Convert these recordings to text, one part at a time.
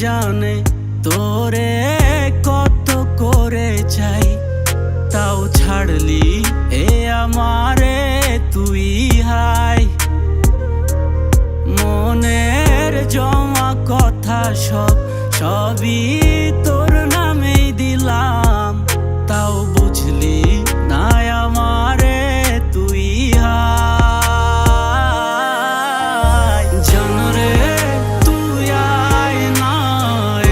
জানে তোরে কত করে চাই, তাও ছাড়লি এ আমারে তুই হাই। মনের জমা কথা সবই তোর নামেই দিলাম, তাও বুঝলি না আমারে তুই হাই। জানরে তুই আয় না,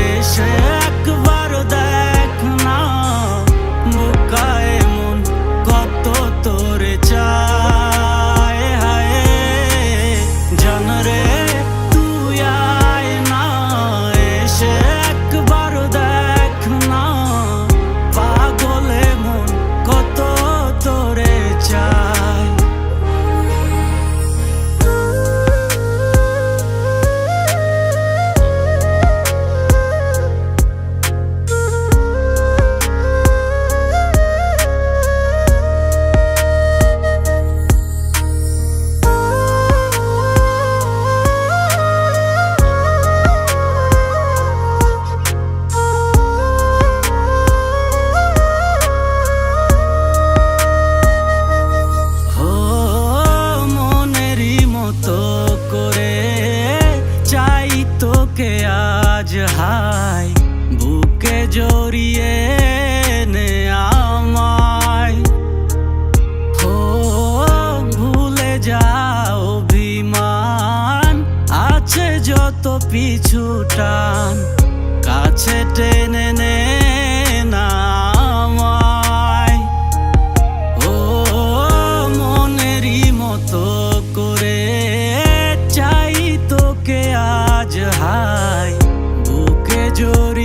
এসে একবার দেখ না, বুকায় মন কত তোরে চায়। হায় জানরে তুই আয় না, এসে একবার দেখ না, পাগলে মন কত তোরে চায়। তোকে আজ হাই বুকে জড়িয়ে নে আমায়, ও ভুলে যাও অভিমান আছে যত পিছু টান, কাছে টেনে নে না আমায়। ও মনেরই মতো করে চাই তোকে আজ হাই বুকে জড়িয়ে